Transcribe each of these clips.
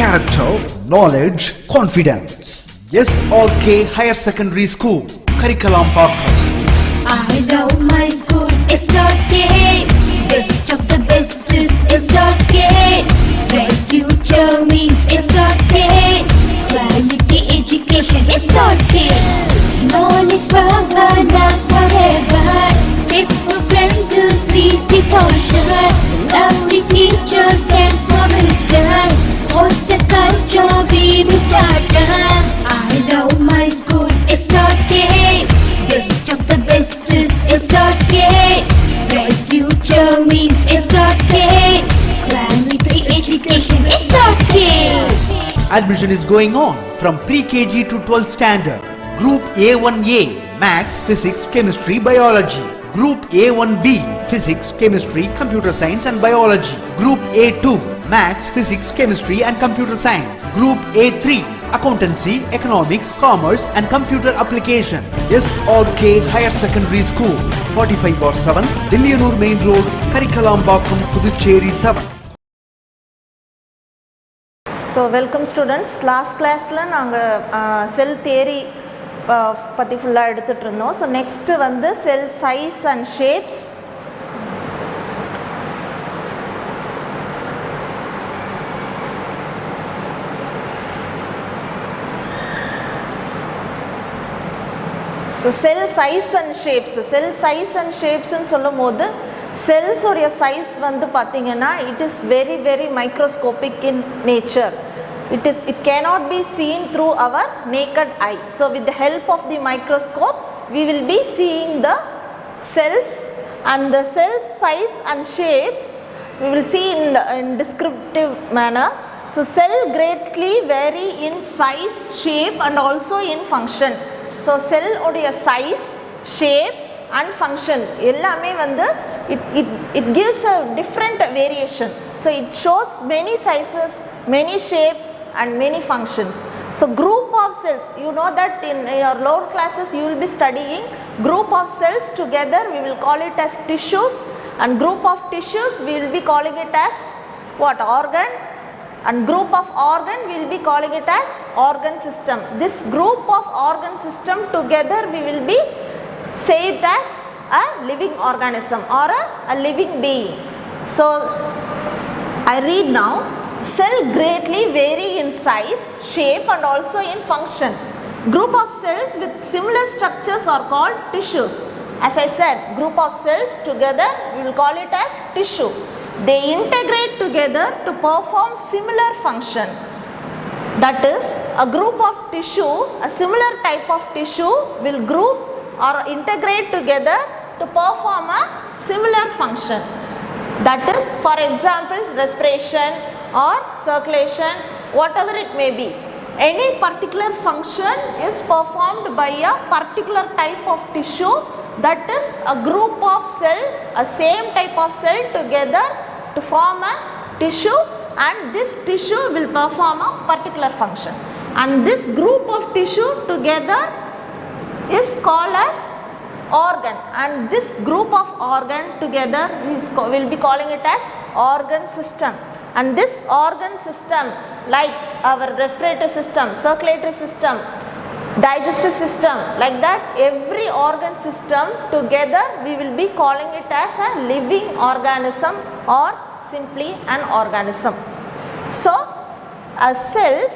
character, knowledge, confidence. SRK Higher Secondary School, Karikalambakkam. I love my school, SRK. Best of the best is SRK. Bright future means SRK. Quality education, SRK. Knowledge forever, last forever. Faithful friends to see the portion. Lovely teachers and promisers. What's the culture we will start? I love my school, SRK. Best of the best is SRK. Bright future means SRK. Quality education, SRK. Admission is going on from pre-KG to 12th standard. Group A1A, Maths, Physics, Chemistry, Biology. Group A1B, Physics, Chemistry, Computer Science and Biology. Group A2, Maths, Physics, Chemistry and Computer Science. Group A3, Accountancy, Economics, Commerce and Computer Application. SRK Higher Secondary School, 45/7, Dillianur Main Road, Karikalambakkam, Puducherry 7. So welcome students. Last class la naanga cell theory பத்தி ஃபுல்லா எடுத்துட்டு இருந்தோம். So next வந்து cell size and shapes. So cell size and shapes. Cell size and shapes ன்னு சொல்லும்போது cells உடைய size வந்து பாத்தீங்கன்னா it is very very microscopic in nature. It cannot be seen through our naked eye. So with the help of the microscope we will be seeing the cells, and the cell size and shapes we will see in descriptive manner. So cell greatly vary in size, shape and also in function. So cell உடைய size, shape and function எல்லாமே வந்து it gives a different variation. So it shows many sizes, many shapes and many functions. So group of cells, you know that in your lower classes you will be studying group of cells together we will call it as tissues, and group of tissues we will be calling it as what? Organ, and group of organ we will be calling it as organ system. This group of organ system together we will be say it as a living organism or a living being. So I read now. Cell greatly vary in size, shape and also in function. Group of cells with similar structures are called tissues. As I said, group of cells together we will call it as tissue. They integrate together to perform similar function. That is, a group of tissue, a similar type of tissue will group or integrate together to perform a similar function. That is, for example, respiration or circulation, whatever it may be. Any particular function is performed by a particular type of tissue, that is a group of cell, a same type of cell together to form a tissue, and this tissue will perform a particular function. And this group of tissue together is called as organ, and this group of organ together we will be calling it as organ system. And this organ system, like our respiratory system, circulatory system, digestive system, like that every organ system together we will be calling it as a living organism or simply an organism. So cells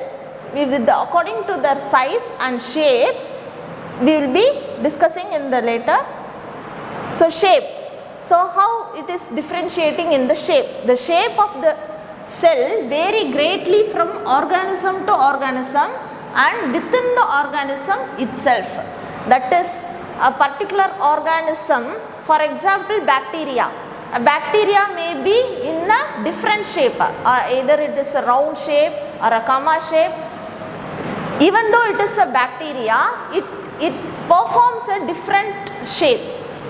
according to their size and shapes we will be discussing in the later. So shape, so how it is differentiating in the shape. The shape of the cell vary greatly from organism to organism and within the organism itself. That is, a particular organism, for example bacteria. A bacteria may be in a different shape, either it is a round shape or a comma shape. Even though it is a bacteria, it performs a different shape.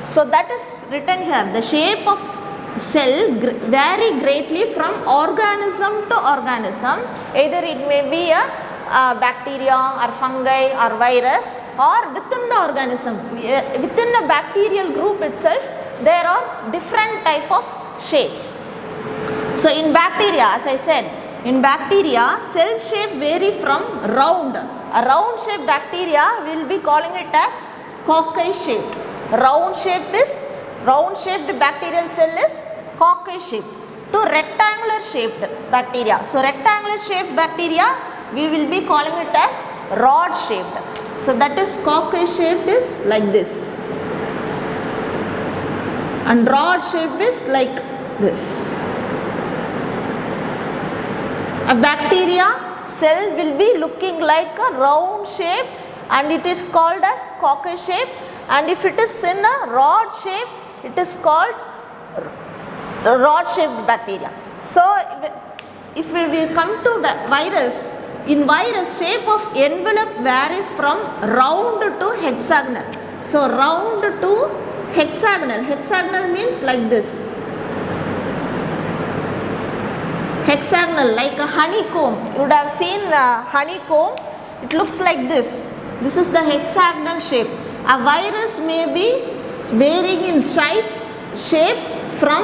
So that is written here. The shape of cell vary greatly from organism to organism. Either it may be a bacteria or fungi or virus, or within the organism. Within a bacterial group itself there are different type of shapes. So in bacteria, as I said, In bacteria, cell shape vary from round. A round shaped bacteria will be calling it as cockeye shaped. Round shaped bacterial cell is cockeye shaped. To rectangular shaped bacteria. So rectangular shaped bacteria we will be calling it as rod shaped. So that is cockeye shaped is like this. And rod shape is like this. A bacteria cell will be looking like a round shape and it is called as cockeye shape, and if it is in a rod shape it is called rod shaped bacteria. So if we come to virus, in virus shape of envelope varies from round to hexagonal. So round to hexagonal. Hexagonal means like this. Hexagonal, like a honeycomb. You would have seen honeycomb. It looks like this. This is the hexagonal shape. A virus may be varying in shape from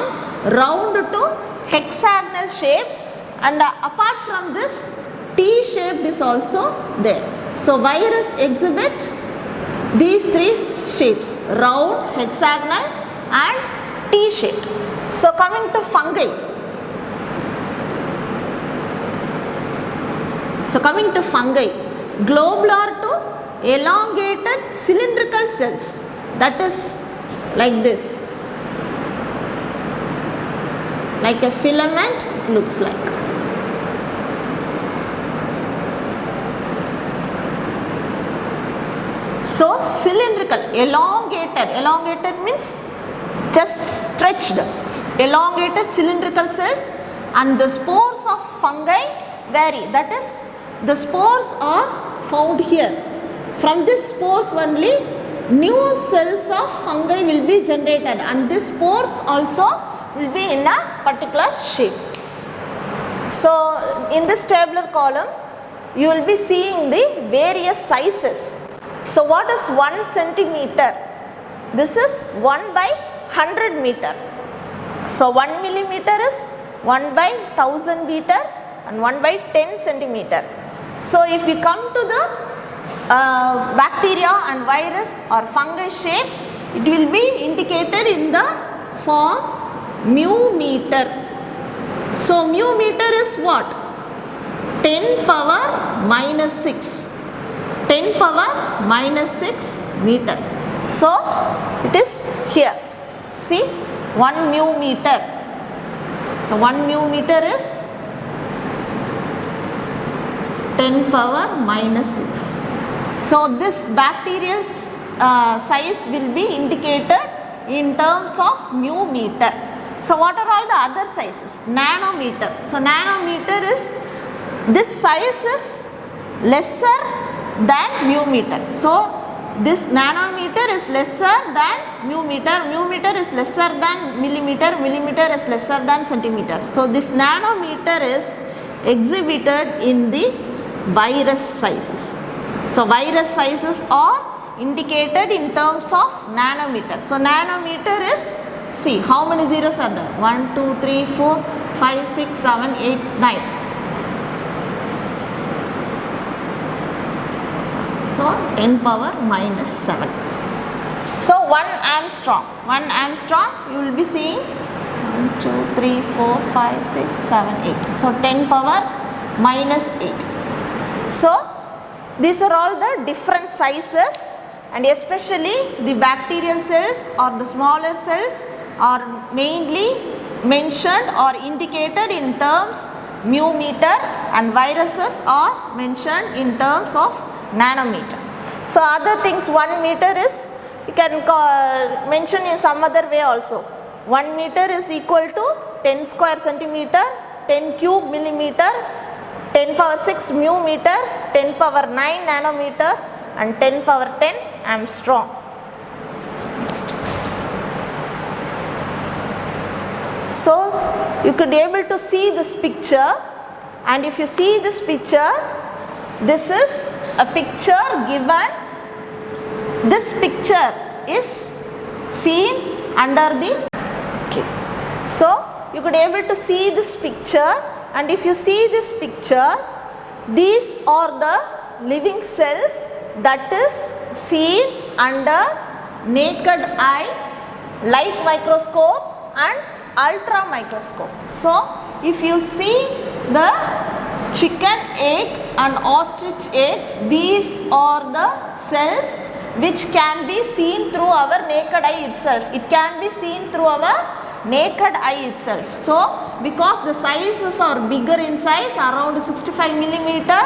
round to hexagonal shape, and apart from this T shape is also there. So virus exhibit these three shapes: round, hexagonal and T shaped. So coming to fungi. Globular to elongated cylindrical cells, that is like this, like a filament it looks like. So cylindrical, elongated means just stretched, elongated cylindrical cells, and the spores of fungi vary, that is the spores are found here. From these spores only new cells of fungi will be generated, and these spores also will be in a particular shape. So in this tabular column you will be seeing the various sizes. So what is 1 centimeter? This is 1 by 100 meter. So 1 millimeter is 1 by 1000 meter and 1 by 10 centimeter. So if we come to the bacteria and virus or fungi shape, it will be indicated in the form mu meter. So mu meter is what? 10 power minus 6. 10 power minus 6 meter. So it is here. See, 1 mu meter. So 1 mu meter is 10 power minus 6. So this bacterial size will be indicated in terms of mu meter. So what are all the other sizes? Nanometer. So nanometer is, this size is lesser than mu meter. So this nanometer is lesser than mu meter, mu meter is lesser than millimeter, millimeter is lesser than centimeter. So this nanometer is exhibited in the virus sizes. So virus sizes are indicated in terms of nanometer. So nanometer is, see how many zeros are there? 1, 2, 3, 4, 5, 6, 7, 8, 9. So 10 power minus 7. So 1 Armstrong. 1 Armstrong you will be seeing 1, 2, 3, 4, 5, 6, 7, 8. So 10 power minus 8. So these are all the different sizes, and especially the bacterial cells or the smaller cells are mainly mentioned or indicated in terms mu meter, and viruses are mentioned in terms of nanometer. So other things, 1 meter is, you can mention in some other way also. 1 meter is equal to 10 square centimeter, 10 cube millimeter, 10 power 6 mu meter, 10 power 9 nanometer and 10 power 10 Armstrong. So next. So you could be able to see this picture, and if you see this picture, this is a picture given. This picture is seen under the, okay. So you could be able to see this picture and if you see this picture, these are the living cells that is seen under naked eye, light microscope and ultra microscope. So if you see the chicken egg and ostrich egg, these are the cells which can be seen through our naked eye itself. It can be seen through our naked eye itself. So because the sizes are bigger in size, around 65 millimeter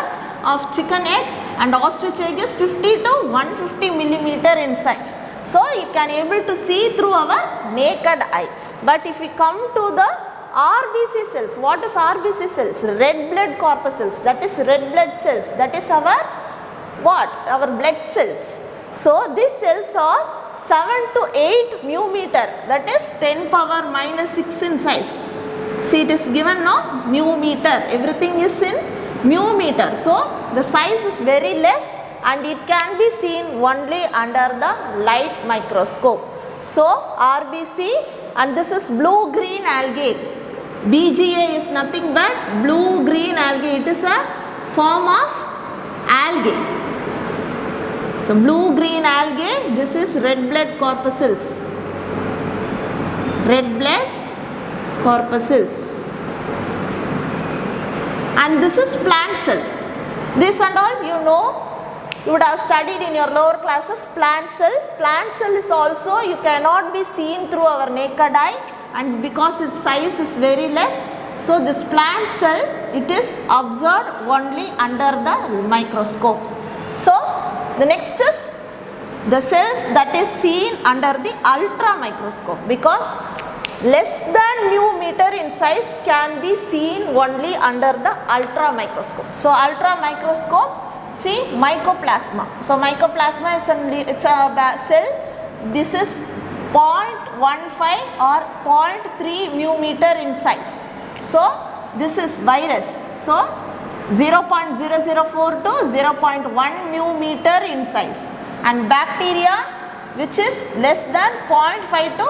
of chicken egg and ostrich egg is 50 to 150 millimeter in size. So you can able to see through our naked eye. But if we come to the RBC cells, what is RBC cells? Red blood corpuscles, that is red blood cells, that is our what? Our blood cells. So these cells are 7 to 8 mu meter, that is 10 power minus 6 in size. See, it is given now mu meter, everything is in mu meter. So the size is very less and it can be seen only under the light microscope. So RBC, and this is blue green algae. BGA is nothing but blue green algae. It is a form of algae. So blue green algae, this is red blood corpuscles. Red blood corpuscles. And this is plant cell. This and all you know, you would have studied in your lower classes. Plant cell. Plant cell is also, you cannot be seen through our naked eye, and because its size is very less, so this plant cell, it is observed only under the microscope. So the next is the cells that is seen under the ultra microscope, because less than mu meter in size can be seen only under the ultra microscope. So ultra microscope, see mycoplasma. So mycoplasma is it's a cell. This is 0.15 or 0.3 mu meter in size. So this is virus. So 0.004 to 0.1 mu meter in size, and bacteria, which is less than 0.5 to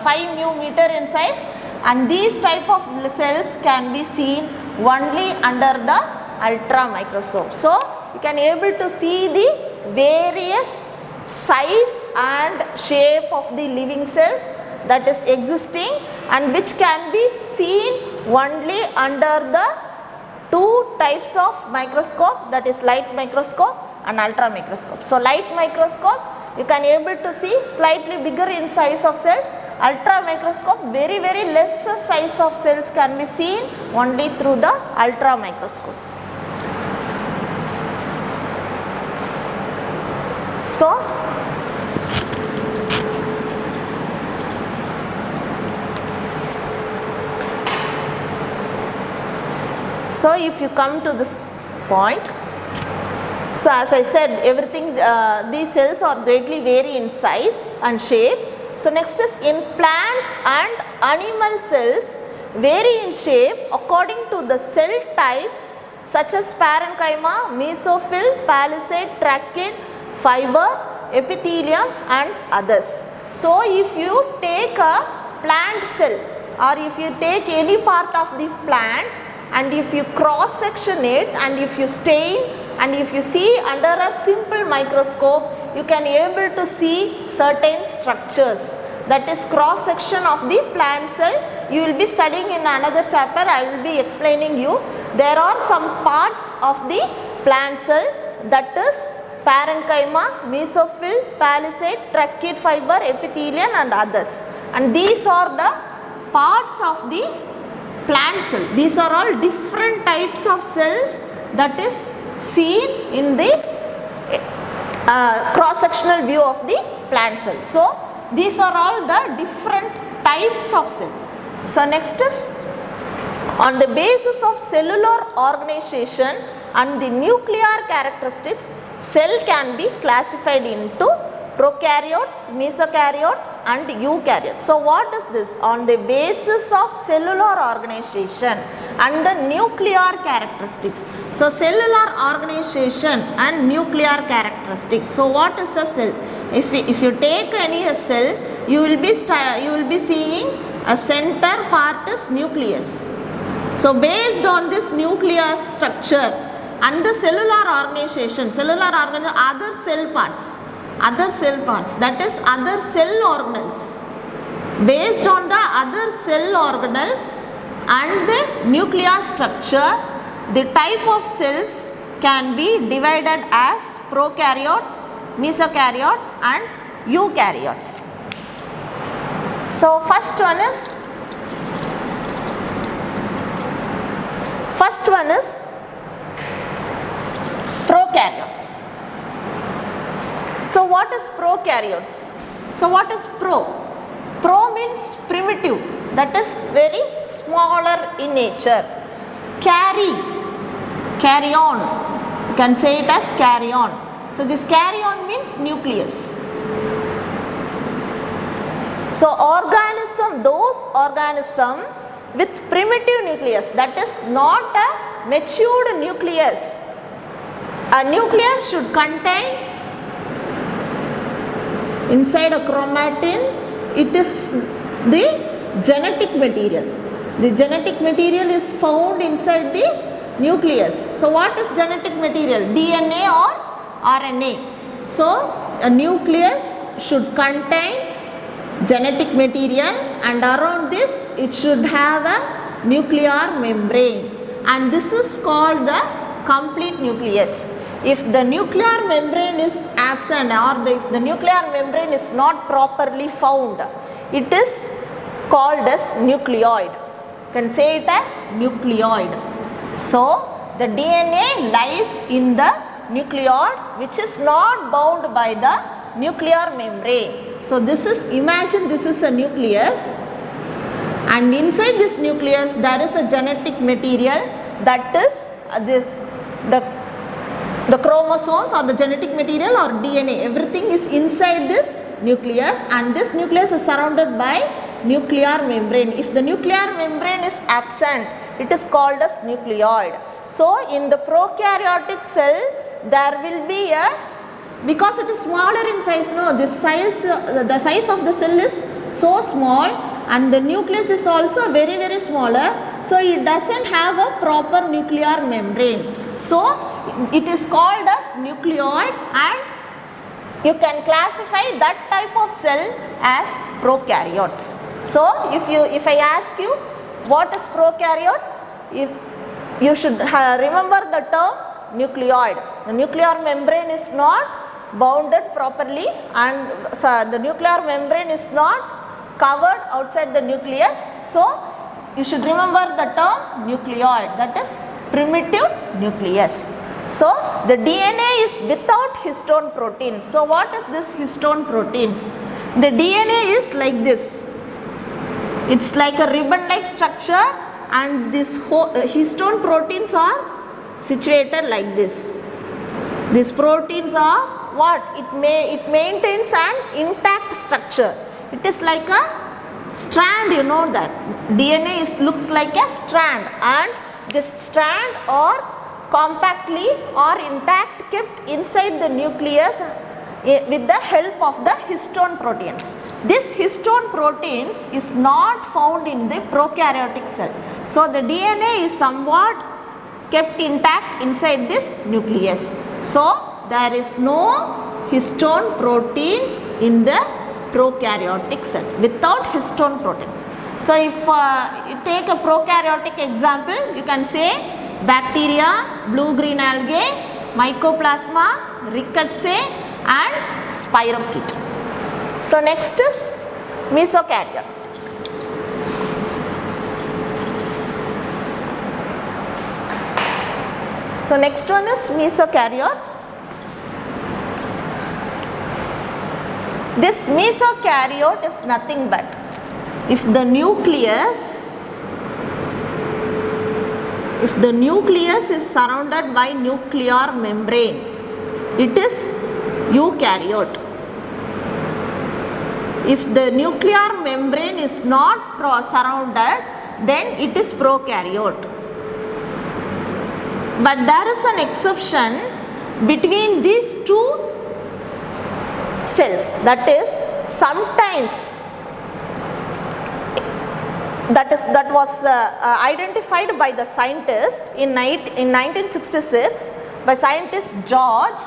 5 mu meter in size, and these type of cells can be seen only under the ultra microscope. So you can able to see the various size and shape of the living cells that is existing and which can be seen only under the two types of microscope, that is light microscope and ultra microscope. So light microscope, you can able to see slightly bigger in size of cells. Ultra microscope, very lesser size of cells can be seen only through the ultra microscope. So if you come to this point, so as I said, everything, these cells are greatly vary in size and shape. So next is in plants and animal cells vary in shape according to the cell types such as parenchyma, mesophyll, palisade, trachea, fiber, epithelium and others. So if you take a plant cell or if you take any part of the plant and if you cross section it and if you stain and if you see under a simple microscope, you can able to see certain structures, that is cross section of the plant cell. You will be studying in another chapter, I will be explaining you. There are some parts of the plant cell, that is parenchyma, mesophyll, palisade, trachea fiber, epithelium and others, and these are the parts of the plant cell. These are all different types of cells that is seen in the cross sectional view of the plant cell. So these are all the different types of cell. So next is on the basis of cellular organization and the nuclear characteristics, cell can be classified into prokaryotes, mesokaryotes and eukaryotes. So what is this? On the basis of cellular organization and the nuclear characteristics. So cellular organization and nuclear characteristics. So what is a cell? If you take any cell, you will be seeing a center part is nucleus. So based on this nuclear structure and the cellular organization, other cell parts, that is other cell organelles. Based on the other cell organelles and the nuclear structure, the type of cells can be divided as prokaryotes, mesokaryotes and eukaryotes. So first one is prokaryotes. So what is prokaryotes? So what is pro? Pro means primitive, that is very smaller in nature. Carry on, you can say it as carry on. So this carry on means nucleus. So those organism with primitive nucleus, that is not a matured nucleus. A nucleus should contain inside a chromatin, it is the genetic material. The genetic material is found inside the nucleus. So what is genetic material? DNA or RNA. So a nucleus should contain genetic material, and around this it should have a nuclear membrane, and this is called the complete nucleus. If the nuclear membrane is absent or if the nuclear membrane is not properly found, it is called as nucleoid. You can say it as nucleoid. So the DNA lies in the nucleoid, which is not bound by the nuclear membrane. So this is, imagine this is a nucleus, and inside this nucleus there is a genetic material, that is the chromosomes or the genetic material or DNA, everything is inside this nucleus, and this nucleus is surrounded by nuclear membrane. If the nuclear membrane is absent, it is called as nucleoid. So in the prokaryotic cell there will be a, because it is smaller in size, the size of the cell is so small, and the nucleus is also very very smaller, so it doesn't have a proper nuclear membrane. So it is called as nucleoid, and you can classify that type of cell as prokaryotes. So if I ask you what is prokaryotes, you should remember the term nucleoid. The nuclear membrane is not bounded properly, and the nuclear membrane is not covered outside the nucleus. So you should remember the term nucleoid, that is primitive nucleus. So the DNA is without histone proteins. So what is this histone proteins? The DNA is like this. It's like a ribbon-like structure, and this histone proteins are situated like this. These proteins are what? It maintains an intact structure. It is like a strand, you know that. DNA looks like a strand, and this strand are compactly or intact kept inside the nucleus with the help of the histone proteins. This histone proteins is not found in the prokaryotic cell. So the DNA is somewhat kept intact inside this nucleus. So there is no histone proteins in the prokaryotic cell, without histone proteins. So if you take a prokaryotic example, you can say bacteria, blue-green algae, mycoplasma, rickettsia and spirochete. So next is mesokaryote. So next one is mesokaryote. This mesokaryote is nothing but, if the nucleus is surrounded by nuclear membrane, it is eukaryote. If the nuclear membrane is not surrounded, then it is prokaryote. But there is an exception between these two cells, that is, sometimes that was identified by the scientist in 1966 by scientist George,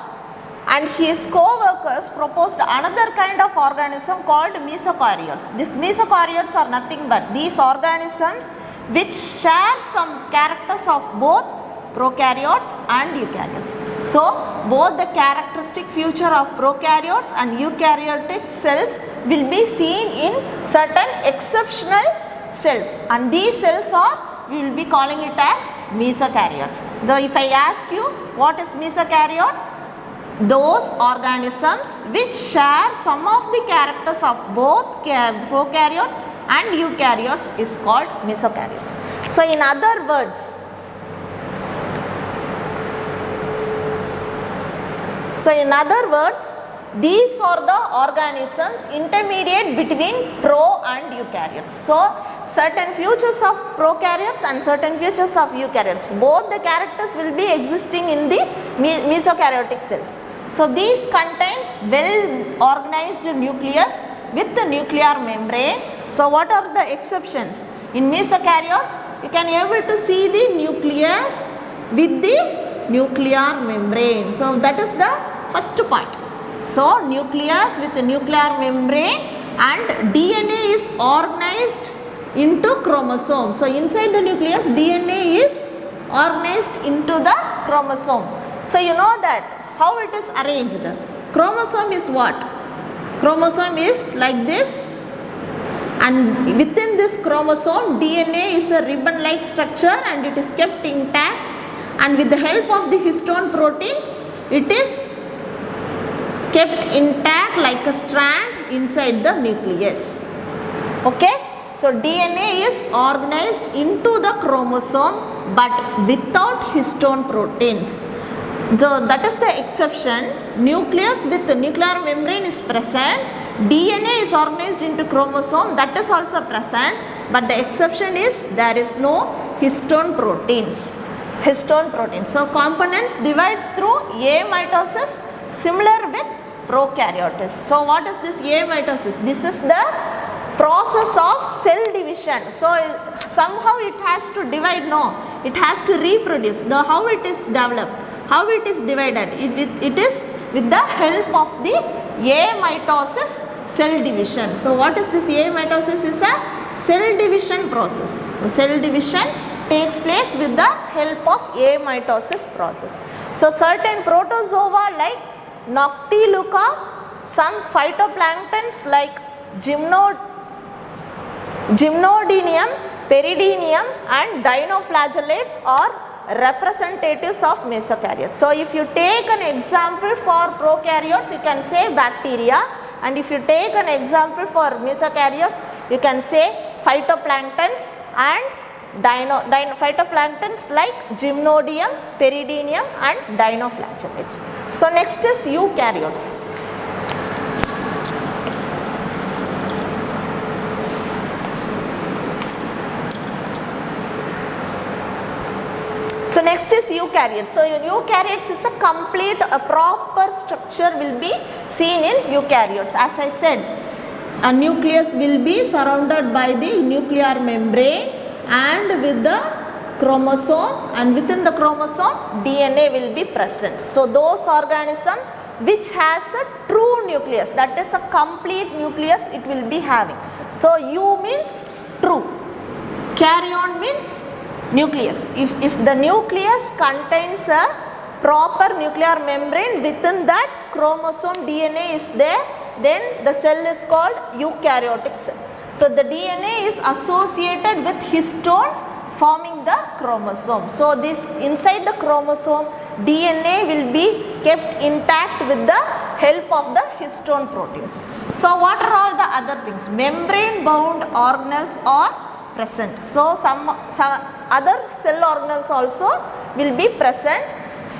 and his co-workers proposed another kind of organism called mesokaryotes. These mesokaryotes are nothing but these organisms which share some characters of both prokaryotes and eukaryotes. So both the characteristic feature of prokaryotes and eukaryotic cells will be seen in certain exceptional cells, and these cells are, we will be calling it as mesokaryotes. So if I ask you what is mesokaryotes, those organisms which share some of the characters of both prokaryotes and eukaryotes is called mesokaryotes. So in other words, these are the organisms intermediate between pro and eukaryotes. So certain features of prokaryotes and certain features of eukaryotes, both the characters will be existing in the mesokaryotic cells. So these contains well organized nucleus with the nuclear membrane. So what are the exceptions? In mesokaryotes, you can able to see the nucleus with the nuclear membrane. So that is the first point. So nucleus with the nuclear membrane, and DNA is organized into chromosomes. So inside the nucleus, DNA is organized into the chromosome. So you know that how it is arranged. Chromosome is what? Chromosome is like this, and within this chromosome DNA is a ribbon like structure and it is kept intact, and with the help of the histone proteins it is kept intact like a strand inside the nucleus. Okay, so DNA is organized into the chromosome but without histone proteins. So that is the exception. Nucleus with the nuclear membrane is present, DNA is organized into chromosome, that is also present, but the exception is there is no histone proteins. So components divides through A mitosis, similar with prokaryotes. So what is this A mitosis? This is the process of cell division. So somehow it has to divide, no, it has to reproduce. Now how it is developed? How it is divided? It is with the help of the A mitosis cell division. So what is this A mitosis? Is a cell division process. So cell division takes place with the help of A mitosis process. So certain protozoa like Noctiluca, some phytoplanktons like Gymnodinium, Peridinium and dinoflagellates are representatives of mesokaryotes. So if you take an example for prokaryotes, you can say bacteria, and if you take an example for mesokaryotes, you can say phytoplanktons and phytoplanktons like Gymnodium, Peridinium and dinoflagellates. So next is eukaryotes. So next is eukaryotes. So eukaryotes is a complete, a proper structure will be seen in eukaryotes. As I said, a nucleus will be surrounded by the nuclear membrane and with the chromosome, and within the chromosome DNA will be present. So those organisms which has a true nucleus, that is a complete nucleus it will be having. So U means true, karyon means nucleus. If the nucleus contains a proper nuclear membrane, within that chromosome DNA is there, then the cell is called eukaryotic cell. So the DNA is associated with histones forming the chromosome. So this inside the chromosome DNA will be kept intact with the help of the histone proteins. So what are all the other things? Membrane bound organelles are present. So some other cell organelles also will be present.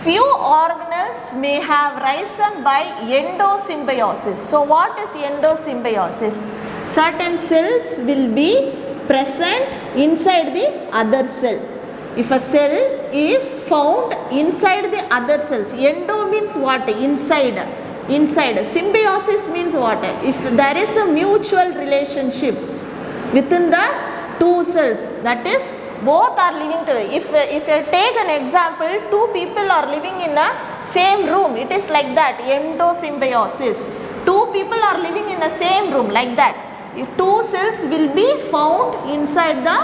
Few organelles may have risen by endosymbiosis. So what is endosymbiosis? Certain cells will be present inside the other cell. If a cell is found inside the other cells, endo means what? Inside. Symbiosis means what? If there is a mutual relationship within the two cells, that is both are living together. If I take an example, two people are living in a same room, it is like that, endosymbiosis. Two people are living in the same room, like that. If two cells will be found inside the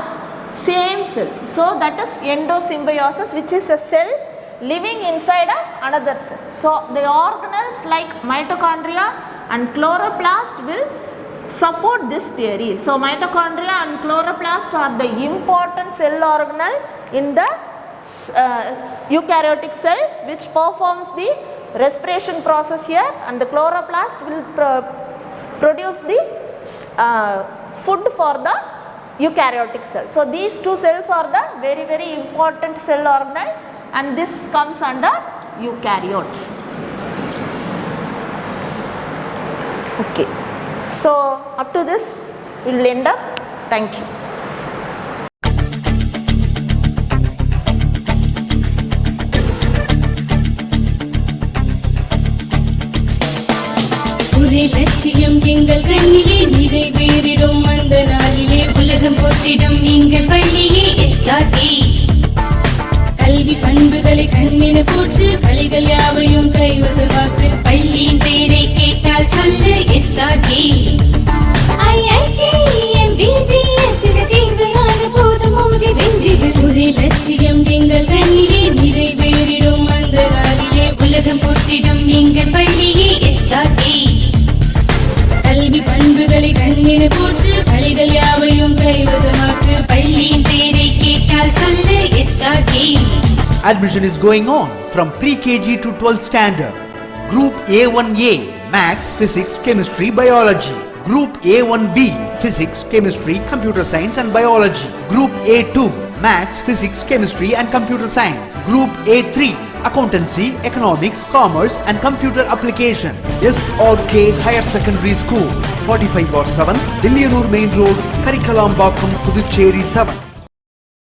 same cell, so that is endosymbiosis, which is a cell living inside another cell. So the organelles like mitochondria and chloroplast will support this theory. So mitochondria and chloroplast are the important cell organelle in the eukaryotic cell, which performs the respiration process here, and the chloroplast will produce the food for the eukaryotic cell. So these two cells are the very, very important cell organelle, and this comes under eukaryotes. Okay. So up to this we will end up. Thank you. ஒரே லட்சியம் எங்கள் கண்ணிலே நிறைவேறிடும் அந்த நாளிலே உலகம் போற்றிடும் எங்கள் பள்ளியே SRT. கல்வி பண்புகளை கண்ணின போற்று கலைகள் யாவையும் கைவசமாக்கு பள்ளியின் பெயரை கேட்டால் சொல்லு எஸ்ஆர்டி. ஒரே லட்சியம் எங்கள் கண்ணிலே நிறைவேறிடும் அந்த நாளிலே உலகம் போற்றிடும் எங்கள் பள்ளியே எஸ்ஆர்டி. கல்வி பண்புகளை கண்ணின போற்று கலைகள் யாவையும் கைவசமாக்கு பள்ளியின் பெயரை கேட்டால் சொல்லு SRT. Admission is going on from pre-KG to 12th standard. Group A1A Maths, Physics, Chemistry, Biology. Group A1B Physics, Chemistry, Computer Science and Biology. Group A2 Maths, Physics, Chemistry and Computer Science. Group A3 Accountancy, Economics, Commerce and Computer Application. SRK Higher Secondary School, 45/7, Dilliyanur Main Road, Karikalambakkam, Puducherry 7.